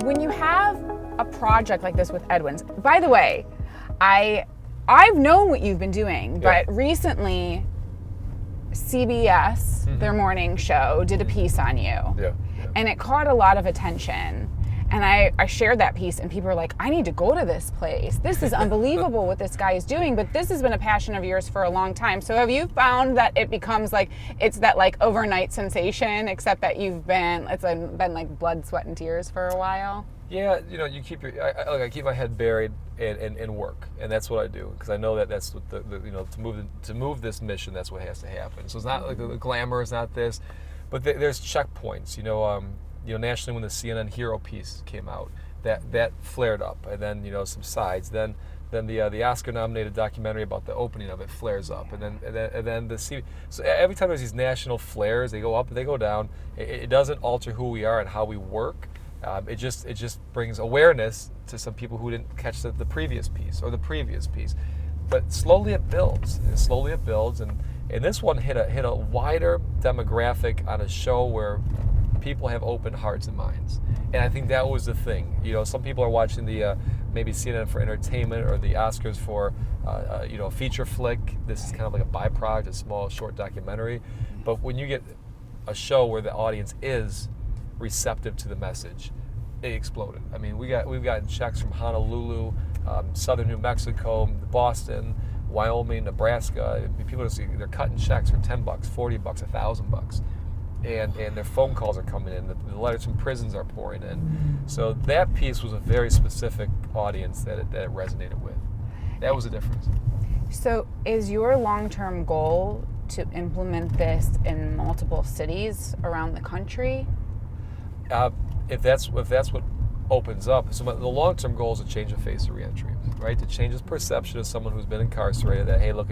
when you have a project like this with EDWINS, by the way, I've known what you've been doing, but recently CBS, their morning show, did a piece on you. And it caught a lot of attention. And I shared that piece, and people were like, I need to go to this place. This is unbelievable what this guy is doing, but this has been a passion of yours for a long time. So have you found that it becomes like, it's that like overnight sensation, except that it's been like blood, sweat, and tears for a while? Yeah, you keep I keep my head buried and work, and that's what I do, because I know that that's what to move this mission, that's what has to happen. So it's not like the glamour is not this, but there's checkpoints. Nationally, when the CNN Hero piece came out, that flared up, and then some sides. Then the Oscar-nominated documentary about the opening of it flares up, and then the so every time there's these national flares, they go up and they go down. It doesn't alter who we are and how we work. It just brings awareness to some people who didn't catch the previous piece or the previous piece. But slowly it builds, and this one hit a wider demographic on a show where people have open hearts and minds. And I think that was the thing. Some people are watching the maybe CNN for entertainment, or the Oscars for a feature flick. This is kind of like a byproduct, a small short documentary. But when you get a show where the audience is receptive to the message, it exploded. I mean, we've gotten checks from Honolulu, southern New Mexico, Boston, Wyoming, Nebraska. People they're cutting checks for $10, $40, $1,000. And their phone calls are coming in. The letters from prisons are pouring in. So that piece was a very specific audience that it resonated with. That was the difference. So is your long-term goal to implement this in multiple cities around the country? If that's what opens up. So the long-term goal is to change the face of reentry, right? To change the perception of someone who's been incarcerated that, hey, look,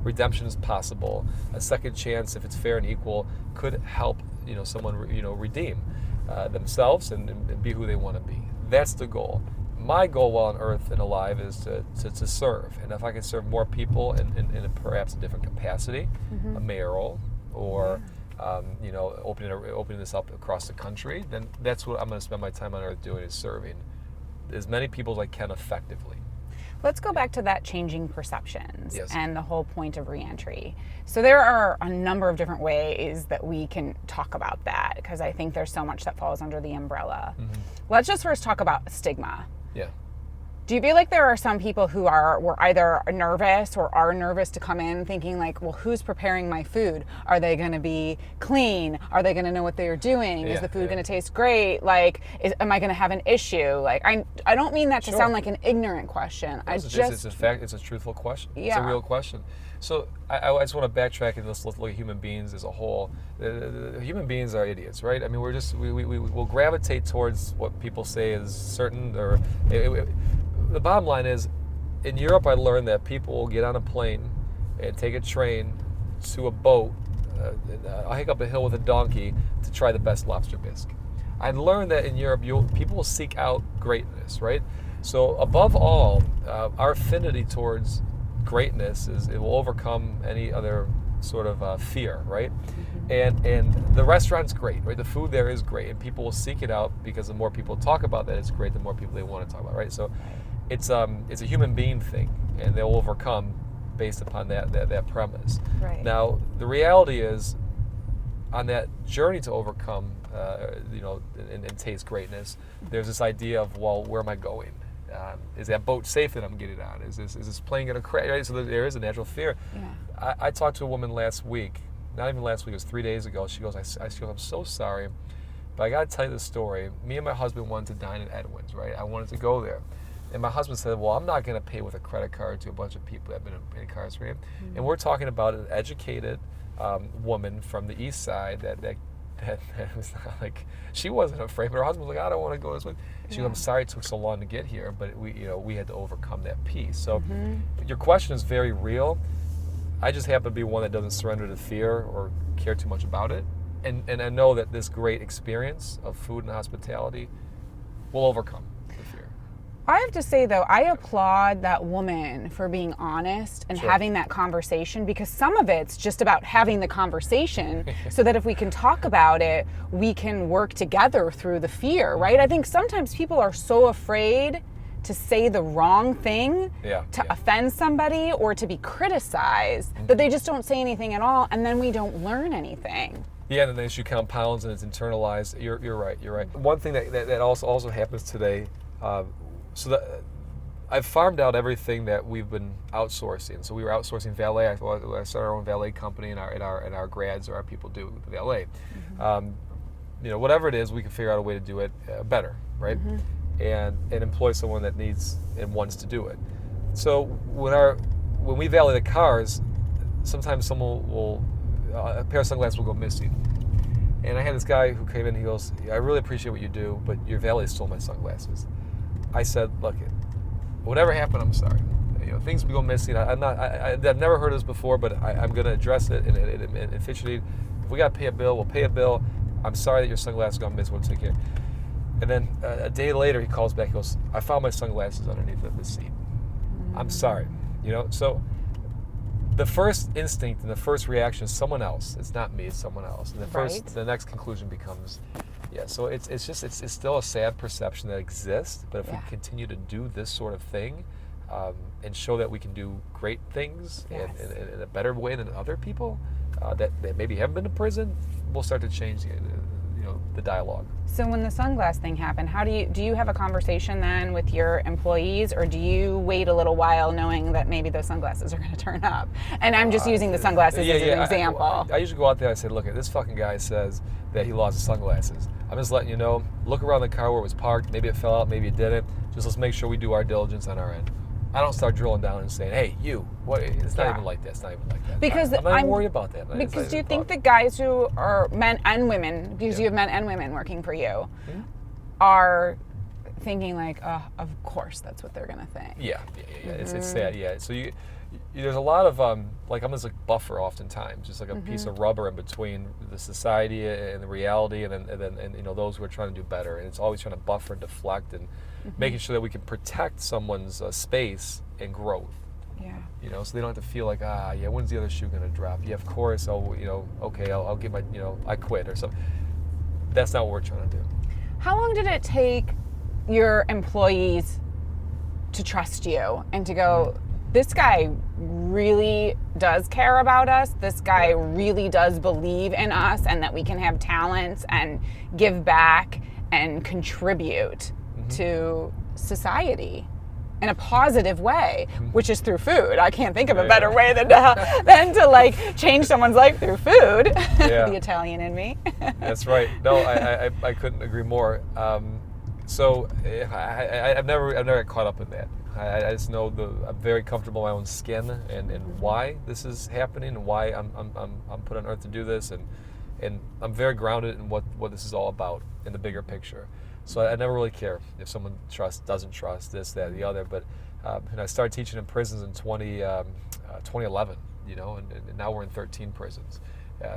redemption is possible. A second chance, if it's fair and equal, could help someone redeem themselves and be who they want to be. That's the goal. My goal while on Earth and alive is to serve, and if I can serve more people in perhaps a different capacity, a mayoral or opening this up across the country, then that's what I'm going to spend my time on Earth doing, is serving as many people as I can effectively. Let's go back to that changing perceptions and the whole point of reentry. So there are a number of different ways that we can talk about that, because I think there's so much that falls under the umbrella. Let's just first talk about stigma. Yeah. Do you feel like there are some people who were either nervous or are nervous to come in thinking like, well, who's preparing my food? Are they going to be clean? Are they going to know what they're doing? Is the food going to taste great? Like, am I going to have an issue? Like, I don't mean that to sound like an ignorant question. It's a truthful question. It's a real question. So I just want to backtrack and let's look at human beings as a whole. Human beings are idiots, right? I mean, we'll gravitate towards what people say is certain, or the bottom line is, in Europe, I learned that people will get on a plane and take a train to a boat, hike up a hill with a donkey to try the best lobster bisque. I learned that in Europe, people will seek out greatness, right? So above all, our affinity towards greatness it will overcome any other sort of fear, right? And the restaurant's great, right? The food there is great, and people will seek it out because the more people talk about that it's great, the more people they want to talk about, right? So it's a human being thing, and they'll overcome based upon that premise. Right. Now the reality is, on that journey to overcome, and taste greatness, there's this idea of, well, where am I going? Is that boat safe that I'm getting on? Is this plane going to crash? Right? So there is a natural fear. Yeah. I talked to a woman last week, not even last week, it was 3 days ago. She goes, I'm so sorry, but I got to tell you the story. Me and my husband wanted to dine at EDWINS, right? I wanted to go there. And my husband said, well, I'm not going to pay with a credit card to a bunch of people that have been incarcerated. And we're talking about an educated woman from the east side that was not like, she wasn't afraid, but her husband was like, I don't want to go this way. She goes, I'm sorry it took so long to get here, but we had to overcome that piece. So your question is very real. I just happen to be one that doesn't surrender to fear or care too much about it. And I know that this great experience of food and hospitality will overcome the fear. I have to say, though, I applaud that woman for being honest and having that conversation, because some of it's just about having the conversation so that if we can talk about it, we can work together through the fear, right? I think sometimes people are so afraid to say the wrong thing, to offend somebody or to be criticized, that they just don't say anything at all, and then we don't learn anything. Yeah, and then the issue compounds and it's internalized. You're right. One thing that also happens today, so that I've farmed out everything that we've been outsourcing. So we were outsourcing valet. I started our own valet company, and our grads or our people do valet. Whatever it is, we can figure out a way to do it better, right? And employ someone that needs and wants to do it. So when we valet the cars, sometimes someone will a pair of sunglasses will go missing. And I had this guy who came in. He goes, "I really appreciate what you do, but your valet stole my sunglasses." I said, "Look, whatever happened, I'm sorry. Things go missing. I've never heard of this before, but I'm going to address it. And officially, if we got to pay a bill, we'll pay a bill. I'm sorry that your sunglasses got missed. We'll take care." And then a day later, he calls back. He goes, "I found my sunglasses underneath the seat. I'm sorry." So the first instinct and the first reaction is someone else. It's not me. It's someone else. And the next conclusion becomes. Yeah, so it's still a sad perception that exists, but if we continue to do this sort of thing and show that we can do great things in a better way than other people that maybe haven't been to prison, we'll start to change the dialogue. So when the sunglass thing happened, how do you have a conversation then with your employees, or do you wait a little while knowing that maybe those sunglasses are going to turn up? And I'm just using the sunglasses as an example. I usually go out there and I say, "Look, this fucking guy says that he lost his sunglasses. I'm just letting you know, look around the car where it was parked. Maybe it fell out, maybe it didn't. Just let's make sure we do our diligence on our end." I don't start drilling down and saying, "Hey, you, what?" It's not even like that. It's not even like that. Because I'm not worried about that. Because do you think the guys who are men and women, because you have men and women working for you, are thinking like, "Oh, of course, that's what they're gonna think." Yeah. It's sad. Yeah. So there's a lot of I'm this buffer oftentimes, just like a piece of rubber in between the society and the reality, and then those who are trying to do better, and it's always trying to buffer and deflect and making sure that we can protect someone's space and growth. So they don't have to feel like, when's the other shoe gonna drop? Yeah, of course. Okay, I'll get my I quit or something. That's not what we're trying to do. How long did it take your employees to trust you and to go, "This guy really does care about us. This guy really does believe in us, and that we can have talents and give back and contribute to society in a positive way," which is through food. I can't think of a better way than to change someone's life through food. The Italian in me. That's right. No, I couldn't agree more. So I've never got caught up in that. I just know I'm very comfortable in my own skin and why this is happening and why I'm put on earth to do this, and I'm very grounded in what this is all about in the bigger picture. So I never really care if someone doesn't trust this, that, the other. But and I started teaching in prisons in 2011, and now we're in 13 prisons.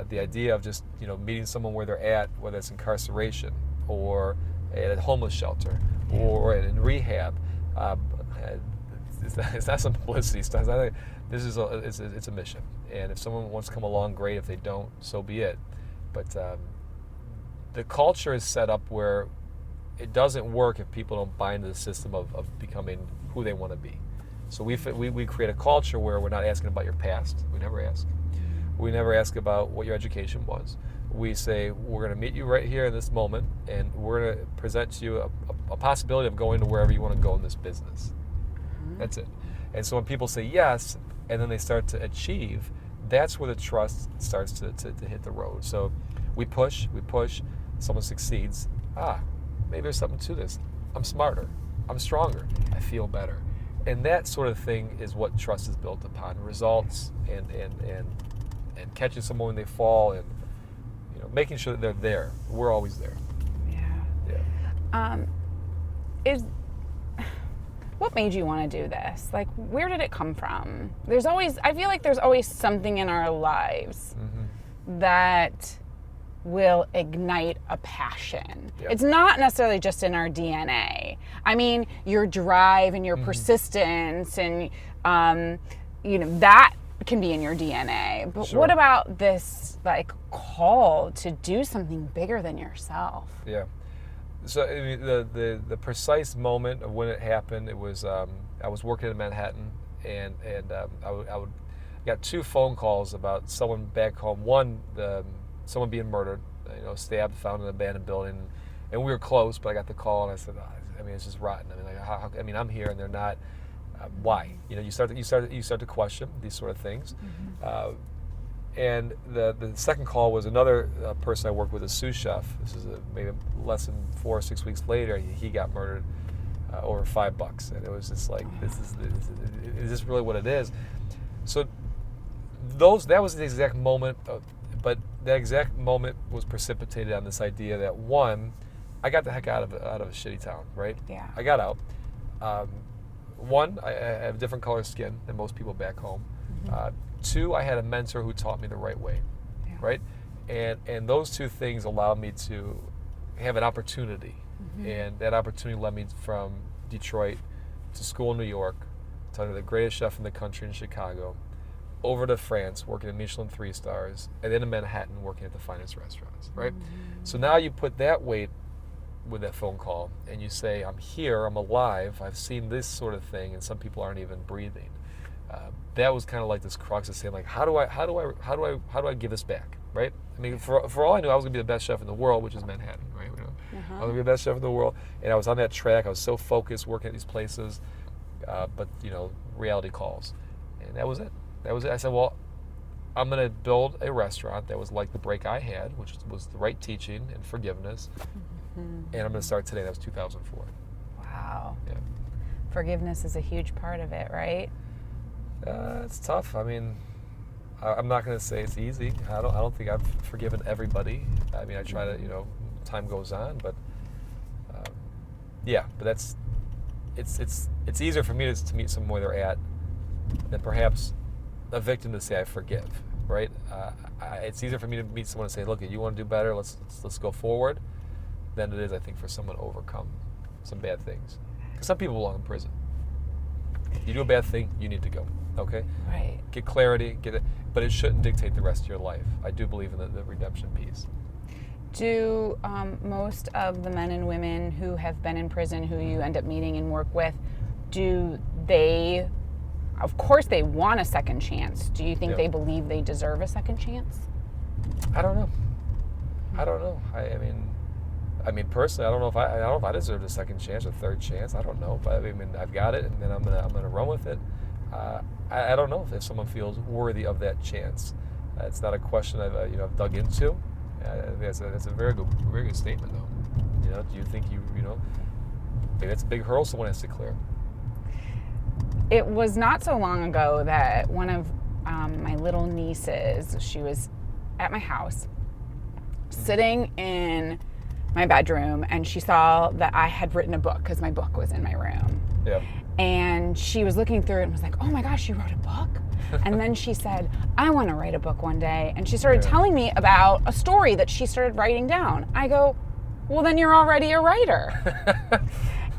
The idea of just meeting someone where they're at, whether it's incarceration or at a homeless shelter or in rehab, it's not some publicity stuff. I think this is it's a mission, and if someone wants to come along, great. If they don't, so be it. But the culture is set up where it doesn't work if people don't buy into the system of becoming who they want to be. So we create a culture where we're not asking about your past. We never ask. We never ask about what your education was. We say, we're going to meet you right here in this moment, and we're going to present to you a possibility of going to wherever you want to go in this business. That's it. And so when people say yes, and then they start to achieve, that's where the trust starts to hit the road. So we push, someone succeeds. Maybe there's something to this. I'm smarter. I'm stronger. I feel better. And that sort of thing is what trust is built upon. Results and catching someone when they fall, and making sure that they're there. We're always there. What made you want to do this? Like, where did it come from? I feel like there's always something in our lives that will ignite a passion. Yep. It's not necessarily just in our DNA. I mean, your drive and your persistence and, that can be in your DNA. But Sure. what about this, like, call to do something bigger than yourself? Yeah. So I mean, the precise moment of when it happened, it was I was working in Manhattan, and I got 2 phone calls about someone back home. One, someone being murdered, stabbed, found in an abandoned building, and we were close. But I got the call, and I said, I mean, it's just rotten. I mean, like, I'm here, and they're not. Why? You start to question these sort of things. And the second call was another person I worked with, a sous chef. This is maybe less than 4 or 6 weeks later. He got murdered over $5, and it was just like, is this really what it is? So that was the exact moment. But that exact moment was precipitated on this idea that, one, I got the heck out of a shitty town, right? Yeah. I got out. One, I have a different color skin than most people back home. 2, I had a mentor who taught me the right way, right? And those 2 things allowed me to have an opportunity. And that opportunity led me from Detroit to school in New York, to under the greatest chef in the country in Chicago, over to France, working at Michelin 3 stars, and then in Manhattan, working at the finest restaurants, right? So now you put that weight with that phone call, and you say, I'm here, I'm alive, I've seen this sort of thing, and some people aren't even breathing. That was kind of like this crux of saying, like, how do I give this back, right? I mean, for all I knew, I was gonna be the best chef in the world, which is Manhattan, right? I was gonna be the best chef in the world, and I was on that track. I was so focused, working at these places, but reality calls, and that was it. I said, well, I'm gonna build a restaurant that was like the break I had, which was the right teaching and forgiveness, and I'm gonna start today. That was 2004. Wow. Yeah. Forgiveness is a huge part of it, right? It's tough. I mean, I'm not going to say it's easy. I don't think I've forgiven everybody. I mean, I try to, time goes on, but but it's easier for me to meet someone where they're at than perhaps a victim to say I forgive, right? It's easier for me to meet someone and say, look, you want to do better, let's go forward, than it is, I think, for someone to overcome some bad things. Because some people belong in prison. You do a bad thing, you need to go. Okay? Right. Get clarity, get it, but it shouldn't dictate the rest of your life. I do believe in the redemption piece. Do most of the men and women who have been in prison, who you end up meeting and work with, do they, of course they want a second chance. Do you think they believe they deserve a second chance? I don't know. I mean, personally, I don't know if I deserve a second chance or third chance. I don't know, but I mean, I've got it, and then I'm gonna run with it. I don't know if someone feels worthy of that chance. It's not a question I've dug into. That's a very good statement, though. Do you think maybe that's a big hurdle someone has to clear? It was not so long ago that one of my little nieces, she was at my house, sitting in my bedroom, and she saw that I had written a book because my book was in my room. Yeah. And she was looking through it and was like, oh my gosh, you wrote a book? And then she said, I want to write a book one day. And she started telling me about a story that she started writing down. I go, well, then you're already a writer.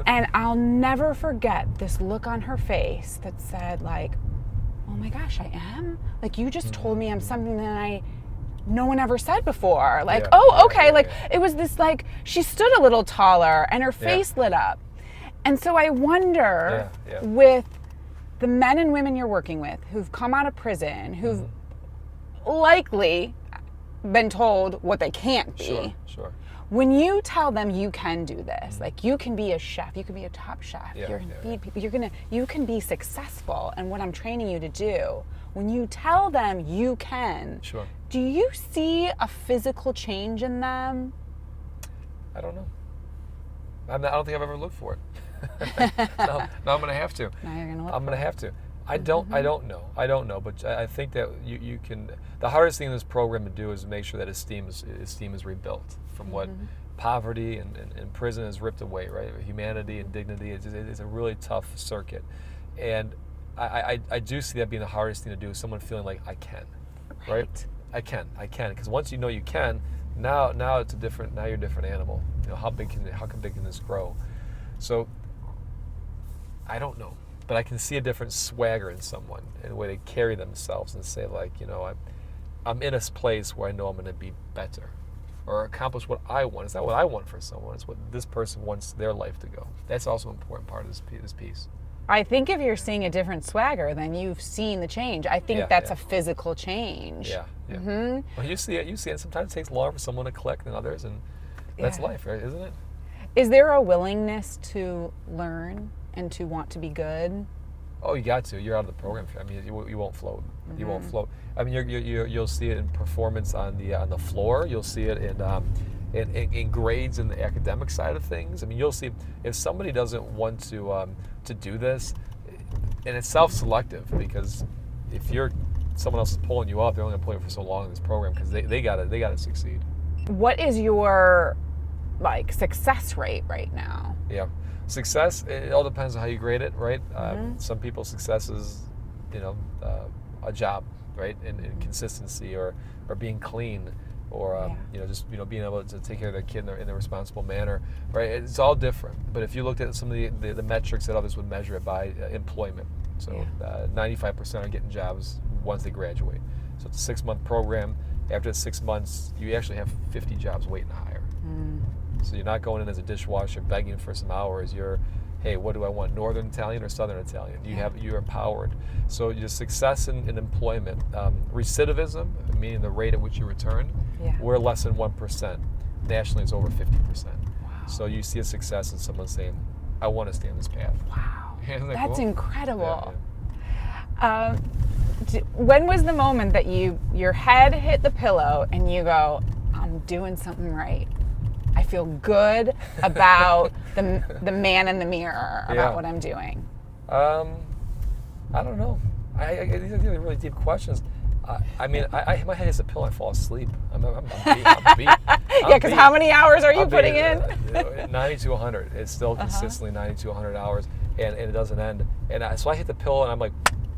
And I'll never forget this look on her face that said, like, oh my gosh, I am? Like, you just told me I'm something that no one ever said before. Like, okay. Like, it was this, like, she stood a little taller and her face lit up. And so I wonder, with the men and women you're working with who've come out of prison, who've likely been told what they can't be. Sure. When you tell them you can do this, like you can be a chef, you can be a top chef, you're gonna feed people, you can be successful in what I'm training you to do. When you tell them you can, do you see a physical change in them? I don't know. I don't think I've ever looked for it. No, I'm going to have to. Now you're going to look. I'm going to have to. I don't know, but I think that you can. The hardest thing in this program to do is make sure that esteem is rebuilt from what poverty and prison has ripped away. Right, humanity and dignity is a really tough circuit, and I do see that being the hardest thing to do. Is someone feeling like I can, right? I can, because once you know you can, Now it's a different. Now you're a different animal. You know, how big can this grow? So I don't know, but I can see a different swagger in someone and the way they carry themselves and say, like, you know, I'm in a place where I know I'm going to be better or accomplish what I want. It's not what I want for someone. It's what this person wants their life to go. That's also an important part of this piece. I think if you're seeing a different swagger, then you've seen the change. I think that's a physical change. Yeah. Mm-hmm. Well, you see it. Sometimes it takes longer for someone to click than others, and that's life, right? Isn't it? Is there a willingness to learn and to want to be good? Oh, you got to. You're out of the program. I mean, you won't float. Mm-hmm. You won't float. I mean, you'll see it in performance on the floor. You'll see it in grades in the academic side of things. I mean, you'll see if somebody doesn't want to do this, and it's self-selective, because if someone else is pulling you up, they're only going to pull you for so long in this program because they gotta succeed. What is your success rate right now? Yeah. Success, it all depends on how you grade it, right? Some people's success is, a job, right? And consistency or being clean or, just, being able to take care of their kid in a responsible manner, right? It's all different. But if you looked at some of the metrics that others would measure it by, employment. So 95% are getting jobs once they graduate. So it's a 6-month program. After the 6 months, you actually have 50 jobs waiting to hire. So you're not going in as a dishwasher begging for some hours. You're, hey, what do I want, Northern Italian or Southern Italian? You're empowered. So your success in employment, recidivism, meaning the rate at which you return, we're less than 1%. Nationally, it's over 50%. Wow. So you see a success in someone saying, I want to stay on this path. Wow. That's cool? Incredible. Yeah. When was the moment that your head hit the pillow and you go, I'm doing something right? I feel good about the man in the mirror, about what I'm doing. I don't know. These are really deep questions. My head hits the pillow, I fall asleep. I'm beat. Because how many hours are you putting in? 90 to 100. It's still consistently 90 to 100 hours, and it doesn't end. And so I hit the pillow, and I'm like,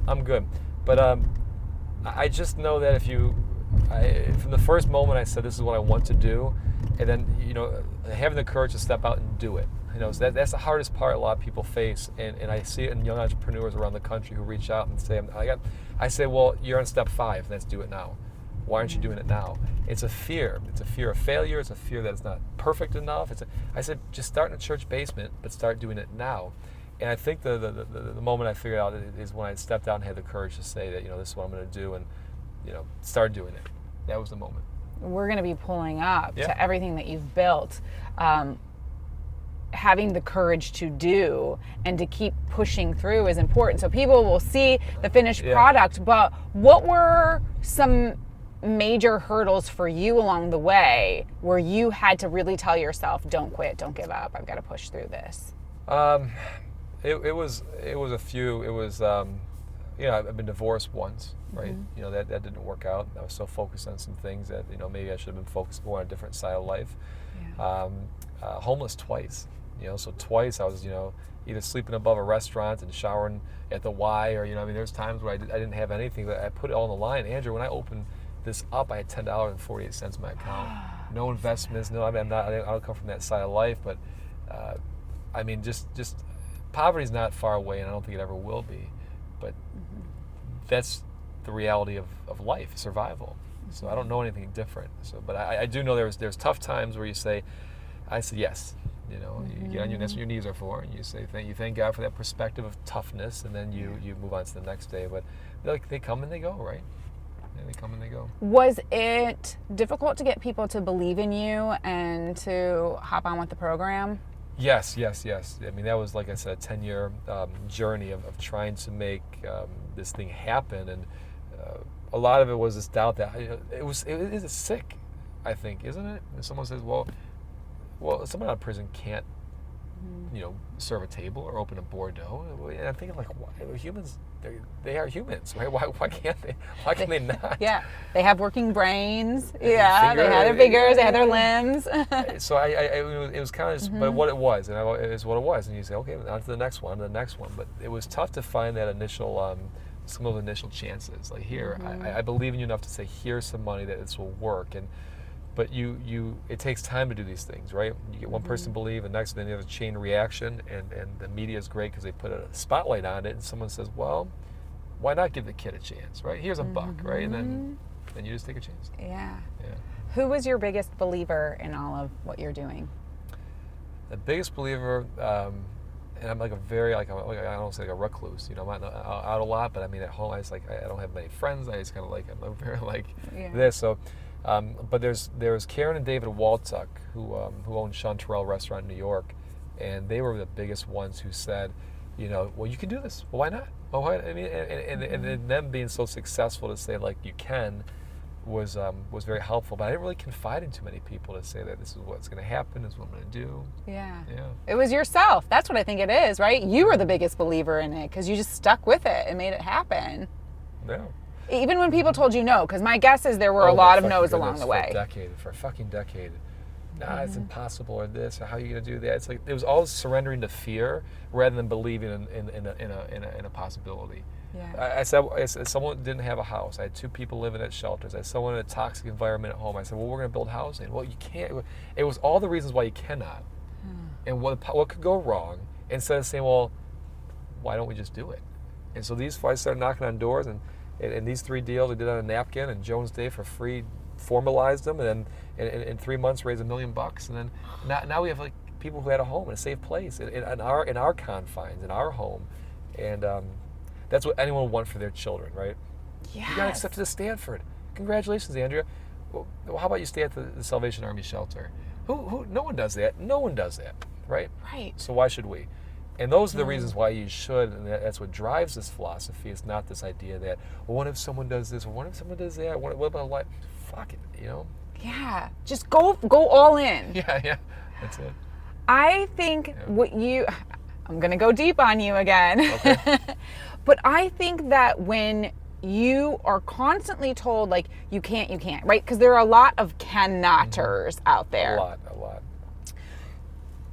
I'm good. But I just know that from the first moment I said, this is what I want to do, and then, having the courage to step out and do it. So that's the hardest part a lot of people face, and I see it in young entrepreneurs around the country who reach out and say, I say, well, you're on step 5, let's do it now. Why aren't you doing it now? It's a fear. It's a fear of failure. It's a fear that it's not perfect enough. I said, just start in a church basement, but start doing it now. And I think the moment I figured out is when I stepped out and had the courage to say that, this is what I'm going to do, and, start doing it. That was the moment. We're going to be pulling up to everything that you've built. Having the courage to do and to keep pushing through is important. So people will see the finished product, but what were some major hurdles for you along the way where you had to really tell yourself, don't quit, don't give up, I've got to push through this? It was a few. It was, I've been divorced once, right? Mm-hmm. That didn't work out. I was so focused on some things that, maybe I should have been focused more on a different side of life. Yeah. Homeless twice. So twice I was, either sleeping above a restaurant and showering at the Y, or, there's times where I didn't have anything, but I put it all on the line. Andrew, when I opened this up, I had $10.48 in my account. No investments, I don't come from that side of life, but, just poverty's not far away, and I don't think it ever will be, but that's the reality of life, survival. So I don't know anything different. So, but I do know there's tough times where I said yes. You get on that's what your knees are for, and you say thank God for that perspective of toughness, and then you move on to the next day. But they come and they go, right? Yeah, they come and they go. Was it difficult to get people to believe in you and to hop on with the program? Yes. I mean, that was, like I said, a 10-year journey of trying to make this thing happen, and a lot of it was this doubt that it is sick, I think, isn't it? And someone says, well, someone out of prison can't, serve a table or open a Bordeaux. And I'm thinking, why? Humans, they are humans, right? Why can't they? Why can they not? Yeah, they have working brains. Yeah, they have their fingers, they have their limbs. So it was kind of, but what it was, and it is what it was. And you say, okay, on to the next one, But it was tough to find that initial, some of the initial chances. Like, here, I believe in you enough to say, here's some money that this will work. And But it takes time to do these things, right? You get one person to believe, and next then you have a chain reaction, and the media is great because they put a spotlight on it, and someone says, well, why not give the kid a chance, right? Here's a buck, right? And then you just take a chance. Yeah. Yeah. Who was your biggest believer in all of what you're doing? The biggest believer, and I'm like I don't say like a recluse, I'm not out a lot, but I mean at home I don't have many friends. I just kind of I'm very this. So, but there's Karen and David Waltuck who own Chanterelle Restaurant in New York, and they were the biggest ones who said, well, you can do this. Well, why not? Well, why? I mean, and them being so successful to say like you can was very helpful. But I didn't really confide in too many people to say that this is what's going to happen, this is what I'm going to do. Yeah. Yeah. It was yourself. That's what I think it is, right? You were the biggest believer in it because you just stuck with it and made it happen. Yeah. Even when people told you no, because my guess is there were a lot of no's along the way. For a fucking decade. Nah, it's impossible, or this, or how are you going to do that? It's like it was always surrendering to fear rather than believing in a possibility. Yeah. I said someone didn't have a house. I had 2 people living at shelters. I had someone in a toxic environment at home. I said, well, we're going to build housing. Well, you can't. It was all the reasons why you cannot. And what could go wrong, instead of saying, well, why don't we just do it? And so I started knocking on doors, and these 3 deals I did on a napkin, and Jones Day for free formalized them, and then in 3 months raised $1 million. And then now we have like people who had a home in a safe place in our confines, in our home. And that's what anyone would want for their children, right? Yes. You got accepted to Stanford. Congratulations, Andrea. Well, how about you stay at the Salvation Army shelter? Who? No one does that. No one does that, right? Right. So why should we? And those are the reasons why you should, and that's what drives this philosophy. It's not this idea that, well, what if someone does this, or what if someone does that? What about life? Fuck it, Yeah. Just go all in. Yeah. That's it. I think I'm going to go deep on you again. Okay. But I think that when you are constantly told, like, you can't, right? Because there are a lot of cannotters out there. A lot.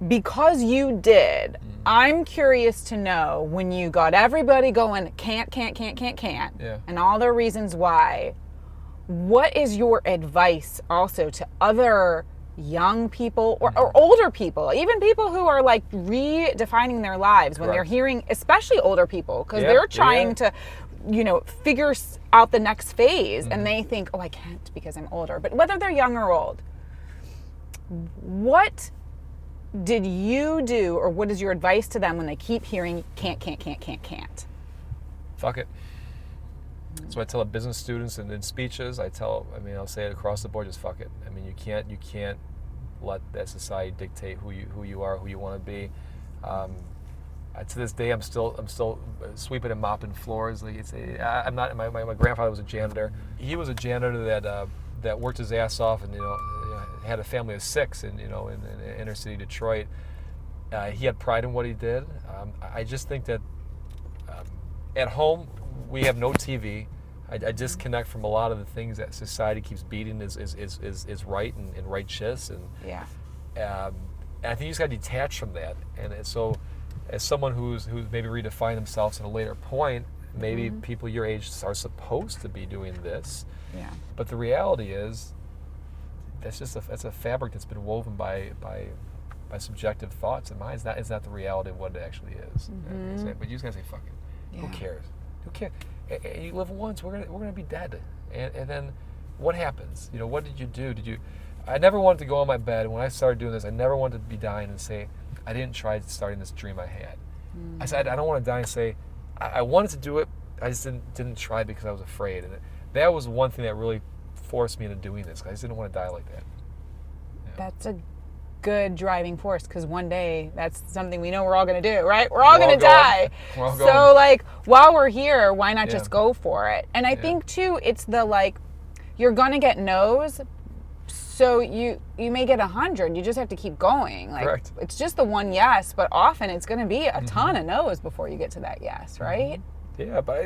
Because you did, I'm curious to know, when you got everybody going, can't, yeah. and all the reasons why, what is your advice also to other young people or older people, even people who are like redefining their lives when they're hearing, especially older people, because they're trying to, figure out the next phase, and they think, oh, I can't because I'm older. But whether they're young or old, what did you do, or what is your advice to them when they keep hearing can't? Fuck it. So I tell business students and in speeches, I'll say it across the board, just fuck it. I mean, you can't let that society dictate who you are, who you want to be. To this day, I'm still sweeping and mopping floors. I'm not. My grandfather was a janitor. He was a janitor that worked his ass off, and had a family of 6 in inner city Detroit. He had pride in what he did. I just think that at home we have no TV. I disconnect from a lot of the things that society keeps beating is right and righteous, and I think you just got to detach from that. And so, as someone who's maybe redefined themselves at a later point, maybe people your age are supposed to be doing this. Yeah. But the reality is, that's a fabric that's been woven by subjective thoughts and minds. It's not the reality of what it actually is. But you just gotta say, fuck it. Yeah. Who cares? Who cares? And you live once. We're gonna be dead. And then what happens? What did you do? I never wanted to go on my bed, and when I started doing this, I never wanted to be dying and say, I didn't try starting this dream I had. I said, I don't want to die and say, I wanted to do it, I just didn't try because I was afraid. And that was one thing that really forced me into doing this. I just didn't want to die like that. Yeah. That's a good driving force, because one day that's something we know we're all going to do, right? We're all going to die. So like, while we're here, why not just go for it? And I think too, it's the you're going to get no's, so you may get 100. You just have to keep going. Correct. It's just the one yes, but often it's going to be a ton of no's before you get to that yes, right? Yeah, but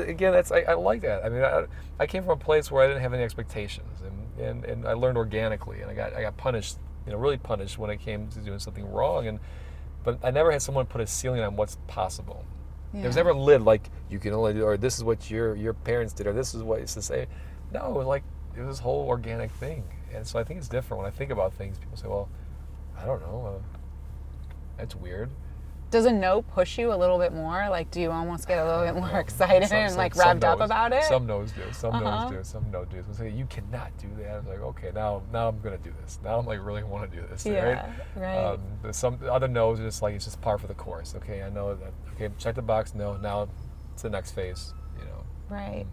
again, I like that. I mean, I came from a place where I didn't have any expectations, and I learned organically, and I got punished, really punished when it came to doing something wrong, but I never had someone put a ceiling on what's possible. Yeah. There was never a lid you can only do, or this is what your parents did, or this is what it's to say. No, it was this whole organic thing, And so I think it's different. When I think about things, people say, well, I don't know, that's weird. Does a no push you a little bit more? Like, do you almost get a little bit more excited and like revved up about it? Some no's do. Some no's do. Some no do. So say, you cannot do that. I was like, okay, now I'm going to do this. Now I'm like really want to do this. Yeah, right. But some other no's are just like, it's just par for the course. Okay, I know that. Okay, check the box. No, now it's the next phase, Right.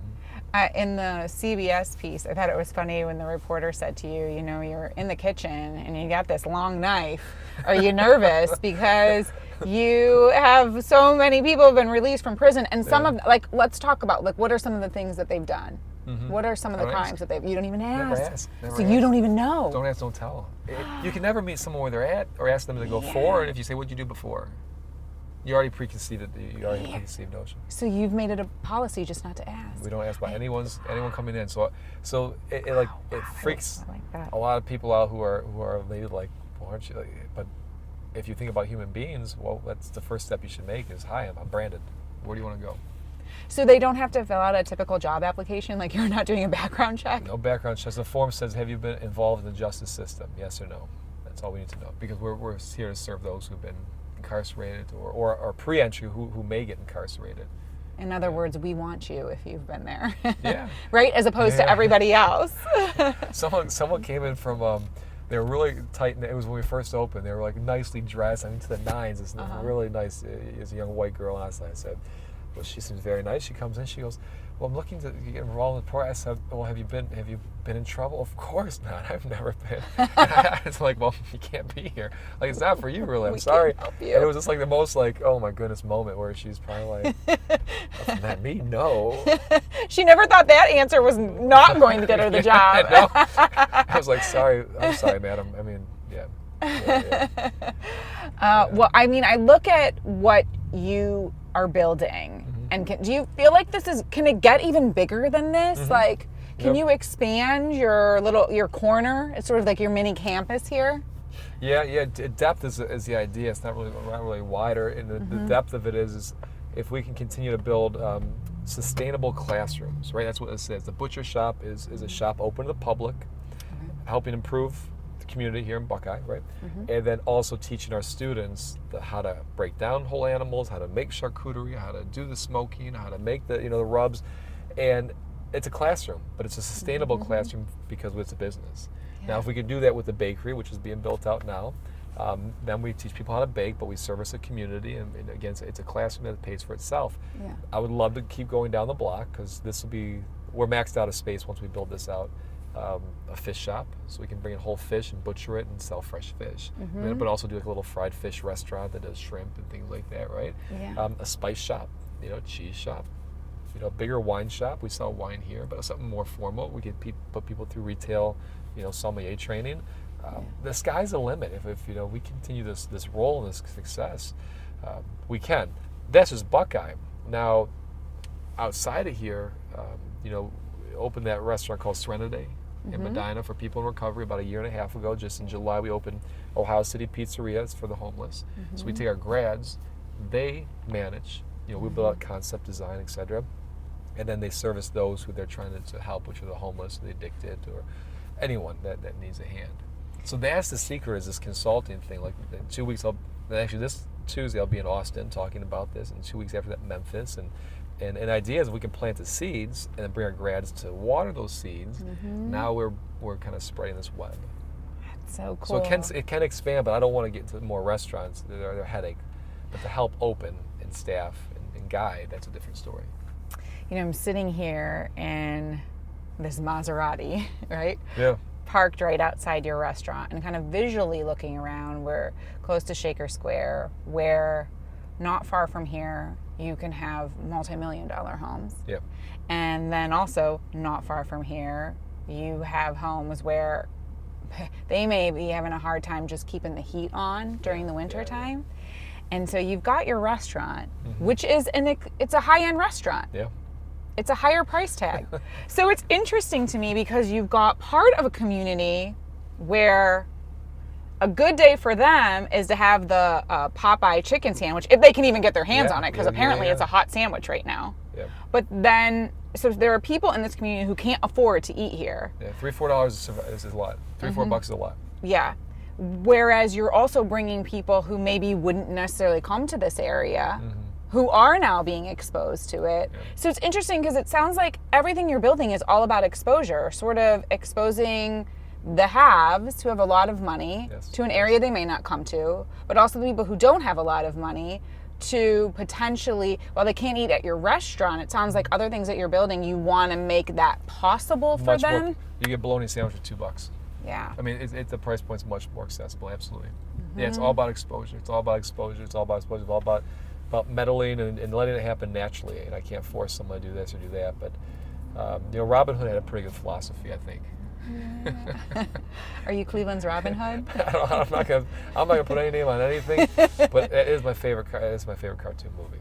In the CBS piece, I thought it was funny when the reporter said to you, you're in the kitchen and you got this long knife. Are you nervous? Because you have so many people have been released from prison, and some of, like, let's talk about, like, what are some of the things that they've done? What are some of the crimes that you don't even ask? Never so ask. You don't even know. Don't ask, don't tell. You can never meet someone where they're at or ask them to go forward if you say, what'd you do before? You already preconceived it. You already have a preconceived notion. So you've made it a policy just not to ask. We don't ask about anyone coming in. So it freaks like a lot of people out who are maybe like, well, aren't you? Like, but if you think about human beings, well, that's the first step you should make. Is, hi, I'm Brandon. Where do you want to go? So they don't have to fill out a typical job application, like you're not doing a background check? No background check. The form says, have you been involved in the justice system? Yes or no. That's all we need to know, because we're here to serve those who've been incarcerated or pre-entry who may get incarcerated. In other words, we want you if you've been there. Yeah. Right? As opposed to everybody else. Someone came in from, they were really tight, it was when we first opened. They were like nicely dressed, I mean, to the nines. It's really nice. As a young white girl, and I said, well, she seems very nice. She comes in, she goes, well, I'm looking to get involved in the program. I said, well, have you been in trouble? Of course not. I've never been. It's like, well, you can't be here. Like, it's not for you, really. I'm sorry. Can't help you. And it was just like the most like, oh my goodness moment where she's probably like, not me, no. She never thought that answer was not going to get her the job. No. I was like, sorry. I'm sorry, madam. I mean, yeah. Well, I mean, I look at what you are building, and do you feel like can it get even bigger than this? Like, can you expand your corner? It's sort of like your mini campus here. Yeah. Depth is the idea. It's not really wider, and the depth of it is if we can continue to build sustainable classrooms, right? That's what this is. The butcher shop is a shop open to the public, helping improve the community here in Buckeye, right? And then also teaching our students how to break down whole animals, how to make charcuterie, how to do the smoking, how to make the the rubs, and it's a classroom, but it's a sustainable classroom because it's a business. Yeah. Now, if we could do that with the bakery, which is being built out now, then we teach people how to bake, but we service a community, and again, it's a classroom that pays for itself. Yeah. I would love to keep going down the block, because we're maxed out of space once we build this out. A fish shop, so we can bring in whole fish and butcher it and sell fresh fish, but also do like a little fried fish restaurant that does shrimp and things like that, right? Yeah. A spice shop, cheese shop, bigger wine shop. We sell wine here, but something more formal. We could put people through retail, sommelier training. The sky's the limit. If we continue this role and this success, we can. That's just Buckeye. Now, outside of here, opened that restaurant called Serenity in Medina for people in recovery about 1.5 years ago. Just in July, we opened Ohio City Pizzeria. It's for the homeless. So we take our grads, they manage, we build out concept design, etc. And then they service those who they're trying to help, which are the homeless, the addicted, or anyone that needs a hand. So that's the secret, is this consulting thing. Like, in 2 weeks, this Tuesday I'll be in Austin talking about this, and 2 weeks after that, Memphis, and idea is we can plant the seeds and then bring our grads to water those seeds. Now we're kind of spreading this web. That's so cool. So it can expand, but I don't want to get to more restaurants. They're a headache. But to help open and staff and guide, that's a different story. I'm sitting here in this Maserati, right? Yeah. Parked right outside your restaurant, and kind of visually looking around. We're close to Shaker Square, where not far from here you can have multi-million-dollar homes. Yep. And then also not far from here you have homes where they may be having a hard time just keeping the heat on during the winter time. And so you've got your restaurant, which is it's a high-end restaurant. Yeah. It's a higher price tag. So it's interesting to me, because you've got part of a community where a good day for them is to have the Popeye chicken sandwich, if they can even get their hands on it, because apparently it's a hot sandwich right now. Yep. But then so there are people in this community who can't afford to eat here. Yeah, $3-4 is a lot. $3-4 is a lot. Yeah. Whereas you're also bringing people who maybe wouldn't necessarily come to this area, who are now being exposed to it. Yeah. So it's interesting because it sounds like everything you're building is all about exposure, sort of exposing the haves who have a lot of money to an area they may not come to, but also the people who don't have a lot of money to potentially, while they can't eat at your restaurant, it sounds like other things that you're building, you want to make that possible for Much them. more, you get bologna sandwich for $2. Yeah. I mean, the price point's much more accessible, absolutely. Yeah, it's all about exposure. It's all about exposure. It's all about exposure. It's all about meddling and letting it happen naturally. And I can't force someone to do this or do that. But, Robin Hood had a pretty good philosophy, I think. Yeah. Are you Cleveland's Robin Hood? I'm not gonna put any name on anything, but it is my favorite. It is my favorite cartoon movie.